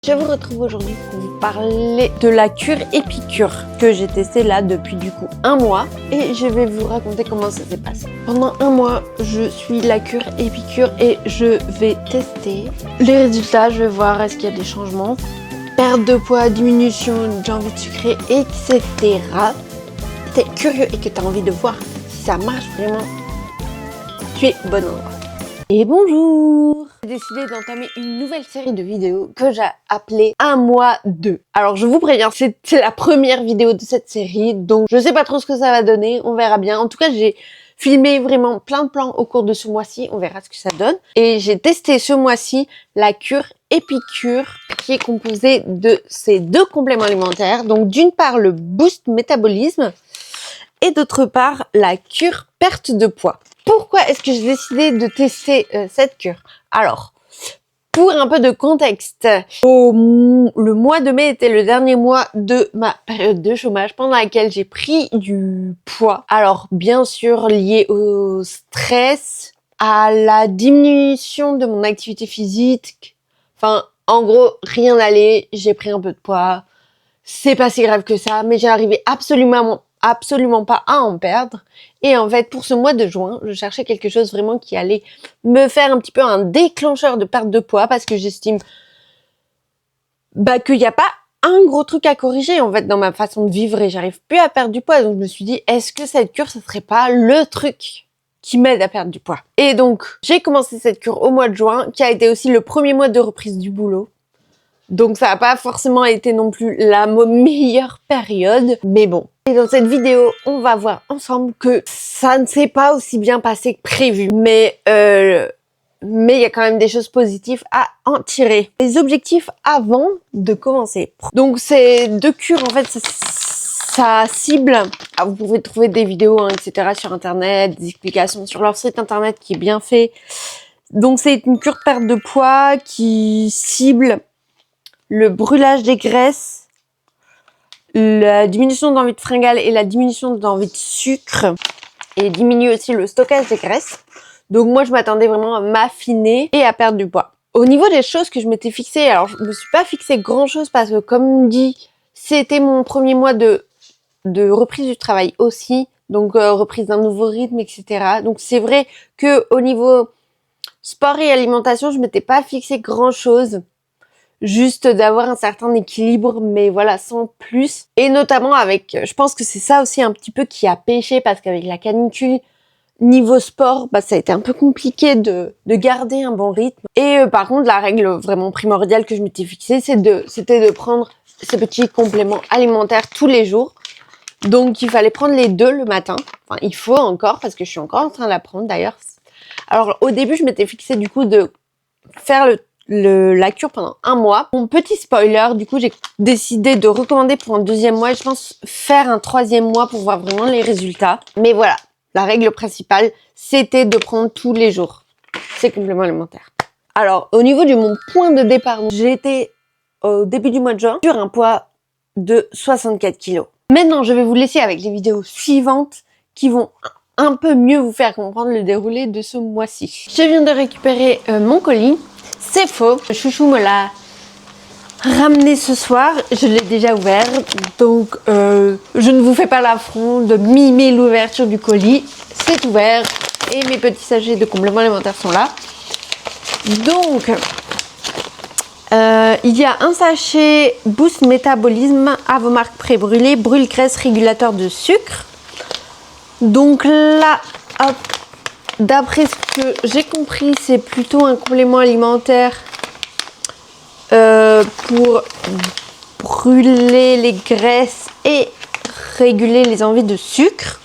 Je vous retrouve aujourd'hui pour vous parler de la cure Épicure que j'ai testée là depuis du coup un mois et je vais vous raconter comment ça s'est passé. Pendant un mois, je suis la cure Épicure et je vais tester les résultats, je vais voir est-ce qu'il y a des changements, perte de poids, diminution d'envie de sucrer, etc. Si t'es curieux et que tu as envie de voir si ça marche vraiment, tu es au bon endroit. Et bonjour! J'ai décidé d'entamer une nouvelle série de vidéos que j'ai appelée 1 mois 2. Alors je vous préviens, c'est la première vidéo de cette série, donc je sais pas trop ce que ça va donner, on verra bien. En tout cas, j'ai filmé vraiment plein de plans au cours de ce mois-ci, on verra ce que ça donne. Et j'ai testé ce mois-ci la cure Épicure, qui est composée de ces deux compléments alimentaires. Donc d'une part le boost métabolisme et d'autre part la cure perte de poids. Pourquoi est-ce que j'ai décidé de tester cette cure? Alors, pour un peu de contexte, le mois de mai était le dernier mois de ma période de chômage pendant laquelle j'ai pris du poids. Alors, bien sûr, lié au stress, à la diminution de mon activité physique. Enfin, en gros, rien n'allait, j'ai pris un peu de poids. C'est pas si grave que ça, mais j'arrivais absolument pas à en perdre. Et en fait, pour ce mois de juin, je cherchais quelque chose vraiment qui allait me faire un petit peu un déclencheur de perte de poids parce que j'estime qu'il n'y a pas un gros truc à corriger en fait dans ma façon de vivre et j'arrive plus à perdre du poids. Donc je me suis dit, est-ce que cette cure, ce serait pas le truc qui m'aide à perdre du poids? Et donc, j'ai commencé cette cure au mois de juin, qui a été aussi le premier mois de reprise du boulot. Donc ça n'a pas forcément été non plus la meilleure période, mais bon. Et dans cette vidéo, on va voir ensemble que ça ne s'est pas aussi bien passé que prévu. Mais il y a quand même des choses positives à en tirer. Les objectifs avant de commencer. Donc ces deux cures, en fait, ça cible. Ah, vous pouvez trouver des vidéos, etc. sur internet, des explications sur leur site internet qui est bien fait. Donc c'est une cure de perte de poids qui cible le brûlage des graisses, la diminution d'envie de fringales et la diminution d'envie de sucre, et diminue aussi le stockage des graisses. Donc moi je m'attendais vraiment à m'affiner et à perdre du poids. Au niveau des choses que je m'étais fixée, alors je me suis pas fixé grand chose parce que comme dit, c'était mon premier mois de reprise du travail aussi, donc reprise d'un nouveau rythme, etc. Donc c'est vrai que au niveau sport et alimentation, je m'étais pas fixé grand chose. Juste d'avoir un certain équilibre, mais voilà, sans plus. Et notamment avec, je pense que c'est ça aussi un petit peu qui a pêché, parce qu'avec la canicule, niveau sport, ça a été un peu compliqué de garder un bon rythme. Et par contre, la règle vraiment primordiale que je m'étais fixée, c'était de prendre ces petits compléments alimentaires tous les jours. Donc il fallait prendre les deux le matin. Enfin, il faut encore, parce que je suis encore en train de la prendre d'ailleurs. Alors au début, je m'étais fixée du coup de faire la cure pendant un mois. Mon petit spoiler, du coup, j'ai décidé de recommander pour un deuxième mois et je pense faire un troisième mois pour voir vraiment les résultats. Mais voilà, la règle principale, c'était de prendre tous les jours ces compléments alimentaires. Alors, au niveau de mon point de départ, j'ai été au début du mois de juin sur un poids de 64 kg. Maintenant, je vais vous laisser avec les vidéos suivantes qui vont un peu mieux vous faire comprendre le déroulé de ce mois-ci. Je viens de récupérer mon colis. C'est faux, Chouchou me l'a ramené ce soir, je l'ai déjà ouvert, donc je ne vous fais pas l'affront de mimer l'ouverture du colis, c'est ouvert et mes petits sachets de compléments alimentaires sont là. Donc, il y a un sachet Boost Métabolisme, Avomark pré-brûlé, brûle-graisse régulateur de sucre. Donc là, hop. D'après ce que j'ai compris, c'est plutôt un complément alimentaire pour brûler les graisses et réguler les envies de sucre.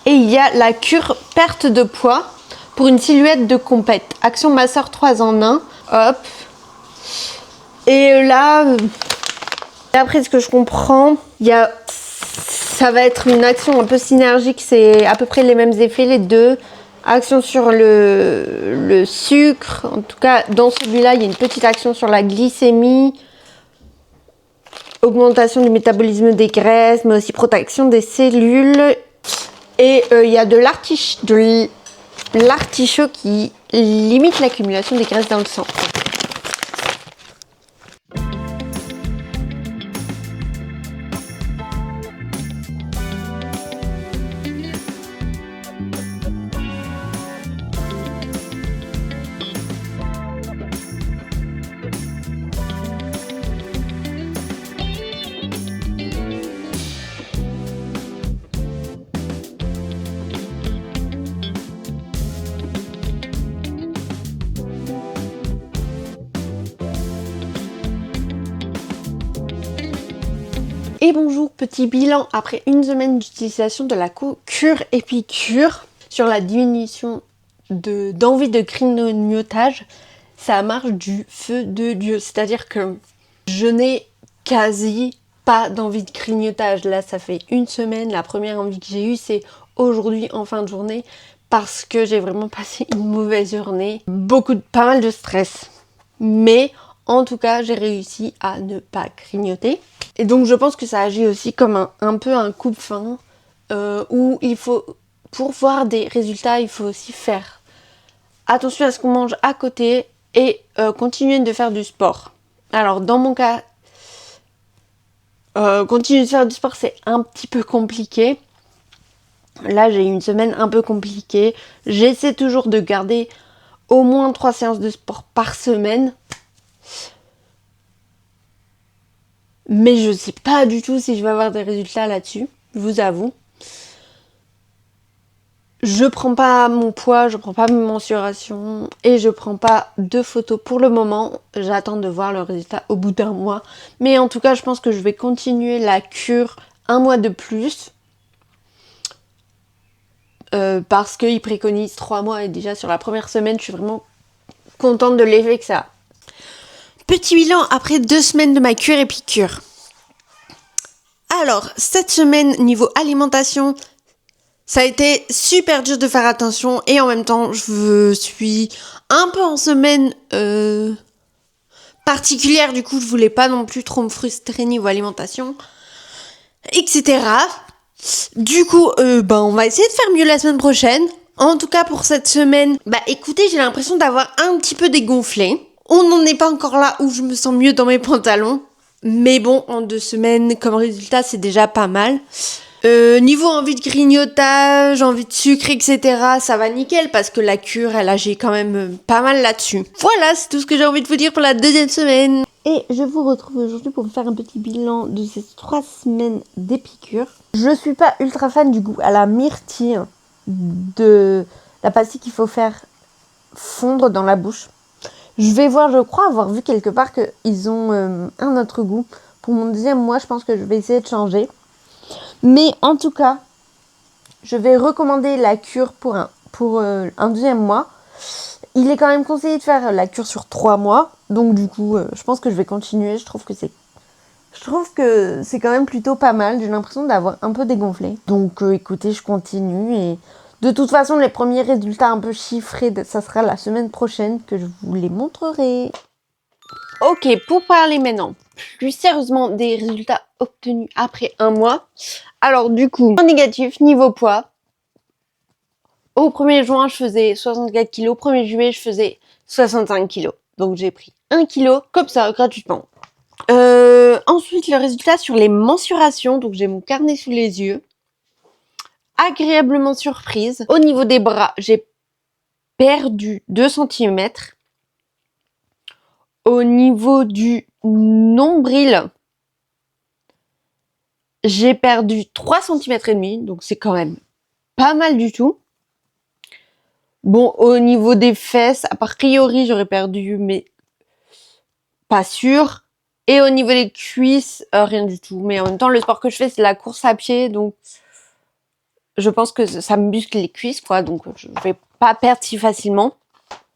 Et il y a la cure perte de poids pour une silhouette de compète. Action masseur 3 en 1. Hop. Et là, d'après ce que je comprends, ça va être une action un peu synergique, c'est à peu près les mêmes effets les deux. Action sur le sucre, en tout cas dans celui-là il y a une petite action sur la glycémie, augmentation du métabolisme des graisses, mais aussi protection des cellules. Et il y a de l'artichaut qui limite l'accumulation des graisses dans le sang. Et bonjour, petit bilan après une semaine d'utilisation de la cure épicure sur la diminution d'envie de grignotage. Ça marche du feu de Dieu, c'est-à-dire que je n'ai quasi pas d'envie de grignotage. Là, ça fait une semaine, la première envie que j'ai eue, c'est aujourd'hui en fin de journée, parce que j'ai vraiment passé une mauvaise journée, pas mal de stress. Mais en tout cas, j'ai réussi à ne pas grignoter. Et donc je pense que ça agit aussi comme un peu un coupe-faim, où il faut, pour voir des résultats, il faut aussi faire attention à ce qu'on mange à côté et continuer de faire du sport. Alors dans mon cas, continuer de faire du sport, c'est un petit peu compliqué. Là, j'ai eu une semaine un peu compliquée. J'essaie toujours de garder au moins 3 séances de sport par semaine. Mais je sais pas du tout si je vais avoir des résultats là-dessus, je vous avoue. Je prends pas mon poids, je prends pas mes mensurations et je prends pas de photos pour le moment. J'attends de voir le résultat au bout d'un mois. Mais en tout cas, je pense que je vais continuer la cure un mois de plus. Parce qu'ils préconisent 3 mois et déjà sur la première semaine, je suis vraiment contente de l'effet que ça a. Petit bilan après 2 semaines de ma cure épicure. Alors, cette semaine, niveau alimentation, ça a été super dur de faire attention et en même temps, je suis un peu en semaine particulière. Du coup, je voulais pas non plus trop me frustrer niveau alimentation, etc. Du coup, on va essayer de faire mieux la semaine prochaine. En tout cas, pour cette semaine, écoutez, j'ai l'impression d'avoir un petit peu dégonflé. On n'en est pas encore là où je me sens mieux dans mes pantalons. Mais bon, en 2 semaines, comme résultat, c'est déjà pas mal. Niveau envie de grignotage, envie de sucre, etc., ça va nickel parce que la cure, elle agit quand même pas mal là-dessus. Voilà, c'est tout ce que j'ai envie de vous dire pour la 2e semaine. Et je vous retrouve aujourd'hui pour vous faire un petit bilan de ces 3 semaines d'épicure. Je suis pas ultra fan du goût à la myrtille de la pastille qu'il faut faire fondre dans la bouche. Je vais voir, je crois avoir vu quelque part qu'ils ont un autre goût. Pour mon 2e mois, je pense que je vais essayer de changer. Mais en tout cas, je vais recommander la cure pour un 2e mois. Il est quand même conseillé de faire la cure sur 3 mois. Donc du coup, je pense que je vais continuer. Je trouve que c'est quand même plutôt pas mal. J'ai l'impression d'avoir un peu dégonflé. Donc écoutez, je continue. Et de toute façon, les premiers résultats un peu chiffrés, ça sera la semaine prochaine que je vous les montrerai. Ok, pour parler maintenant plus sérieusement des résultats obtenus après 1 mois. Alors du coup, en négatif, niveau poids. Au 1er juin, je faisais 64 kg. Au 1er juillet, je faisais 65 kg. Donc j'ai pris 1 kg comme ça, gratuitement. Ensuite, le résultat sur les mensurations. Donc j'ai mon carnet sous les yeux. Agréablement surprise. Au niveau des bras, j'ai perdu 2 cm. Au niveau du nombril, j'ai perdu 3 cm et demi. Donc c'est quand même pas mal du tout. Bon, au niveau des fesses, a priori, j'aurais perdu, mais pas sûr. Et au niveau des cuisses, rien du tout. Mais en même temps, le sport que je fais, c'est la course à pied, donc je pense que ça me muscle les cuisses, quoi. Donc je vais pas perdre si facilement.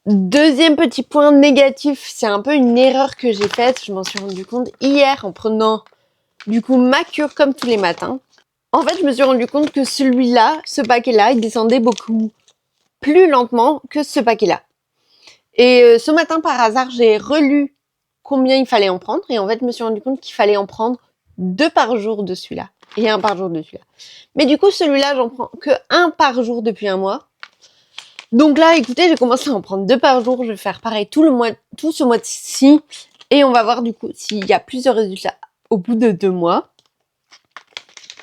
2e petit point négatif, c'est un peu une erreur que j'ai faite. Je m'en suis rendu compte hier en prenant du coup ma cure comme tous les matins. En fait, je me suis rendu compte que celui-là, ce paquet-là, il descendait beaucoup plus lentement que ce paquet-là. Et ce matin, par hasard, j'ai relu combien il fallait en prendre. Et en fait, je me suis rendu compte qu'il fallait en prendre 2 par jour de celui-là. Et 1 par jour de celui-là. Mais du coup, celui-là, j'en prends que 1 par jour depuis 1 mois. Donc là, écoutez, j'ai commencé à en prendre 2 par jour. Je vais faire pareil tout ce mois-ci. Et on va voir du coup s'il y a plusieurs résultats au bout de 2 mois.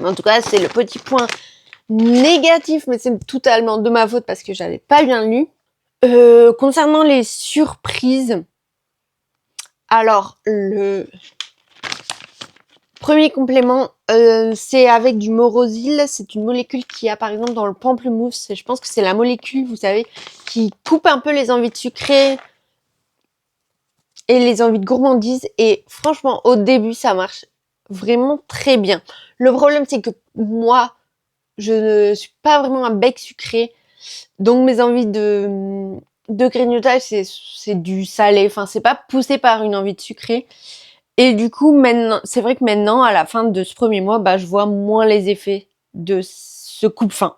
En tout cas, c'est le petit point négatif, mais c'est totalement de ma faute parce que j'avais pas bien lu. Concernant les surprises, alors le premier complément, c'est avec du morosil. C'est une molécule qu'il y a par exemple dans le pamplemousse. Je pense que c'est la molécule, vous savez, qui coupe un peu les envies de sucré et les envies de gourmandise. Et franchement, au début, ça marche vraiment très bien. Le problème, c'est que moi, je ne suis pas vraiment un bec sucré. Donc, mes envies de grignotage, c'est du salé. Enfin, c'est pas poussé par une envie de sucré. Et du coup, maintenant, c'est vrai que maintenant, à la fin de ce premier mois, je vois moins les effets de ce coupe-faim.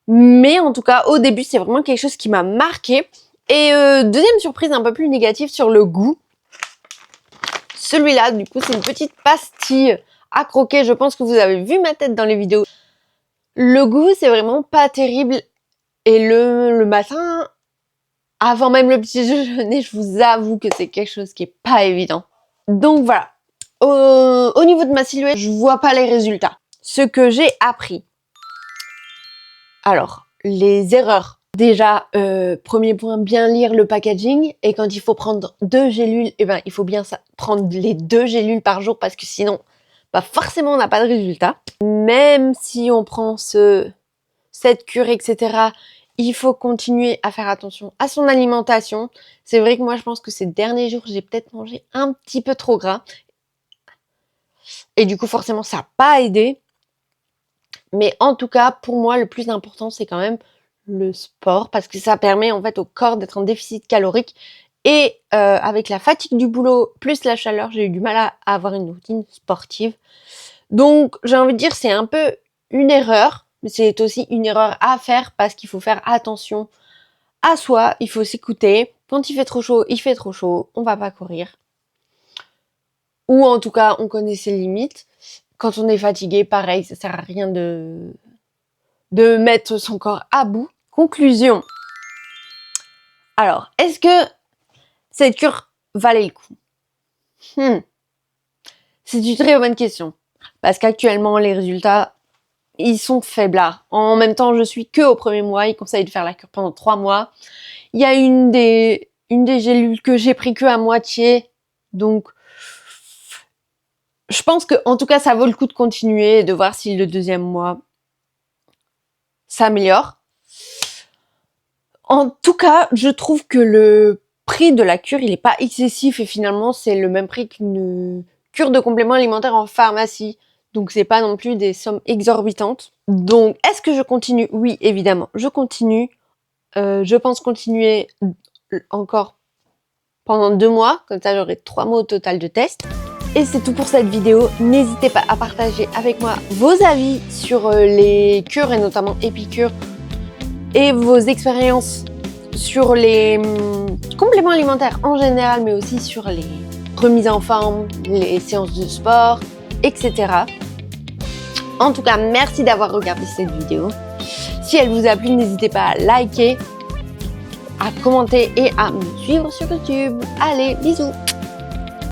Mais en tout cas, au début, c'est vraiment quelque chose qui m'a marqué. Et deuxième surprise un peu plus négative sur le goût. Celui-là, du coup, c'est une petite pastille à croquer. Je pense que vous avez vu ma tête dans les vidéos. Le goût, c'est vraiment pas terrible. Et le matin, avant même le petit déjeuner, je vous avoue que c'est quelque chose qui est pas évident. Donc voilà. Au niveau de ma silhouette, je vois pas les résultats. Ce que j'ai appris. Alors, les erreurs. Déjà, premier point, bien lire le packaging. Et quand il faut prendre 2 gélules, il faut bien prendre les 2 gélules par jour parce que sinon, forcément, on n'a pas de résultat. Même si on prend cette cure, etc., il faut continuer à faire attention à son alimentation. C'est vrai que moi, je pense que ces derniers jours, j'ai peut-être mangé un petit peu trop gras. Et du coup, forcément, ça n'a pas aidé. Mais en tout cas, pour moi, le plus important, c'est quand même le sport parce que ça permet en fait au corps d'être en déficit calorique. Et avec la fatigue du boulot plus la chaleur, j'ai eu du mal à avoir une routine sportive. Donc, j'ai envie de dire, c'est un peu une erreur, mais c'est aussi une erreur à faire parce qu'il faut faire attention à soi, il faut s'écouter. Quand il fait trop chaud, il fait trop chaud, on va pas courir. Ou en tout cas, on connaît ses limites. Quand on est fatigué, pareil, ça sert à rien de mettre son corps à bout. Conclusion. Alors, est-ce que cette cure valait le coup? C'est une très bonne question. Parce qu'actuellement, les résultats, ils sont faiblards. En même temps, je suis que au premier mois. Ils conseillent de faire la cure pendant 3 mois. Il y a une des gélules que j'ai pris que à moitié. Donc, je pense que, en tout cas, ça vaut le coup de continuer et de voir si le 2e mois s'améliore. En tout cas, je trouve que le prix de la cure, il est pas excessif et finalement, c'est le même prix qu'une cure de compléments alimentaires en pharmacie. Donc, c'est pas non plus des sommes exorbitantes. Donc, est-ce que je continue? Oui, évidemment, je continue. Je pense continuer encore pendant 2 mois. Comme ça, j'aurai 3 mois au total de test. Et c'est tout pour cette vidéo. N'hésitez pas à partager avec moi vos avis sur les cures et notamment Epicure et vos expériences sur les compléments alimentaires en général, mais aussi sur les remises en forme, les séances de sport, etc. En tout cas, merci d'avoir regardé cette vidéo. Si elle vous a plu, n'hésitez pas à liker, à commenter et à me suivre sur YouTube. Allez, bisous!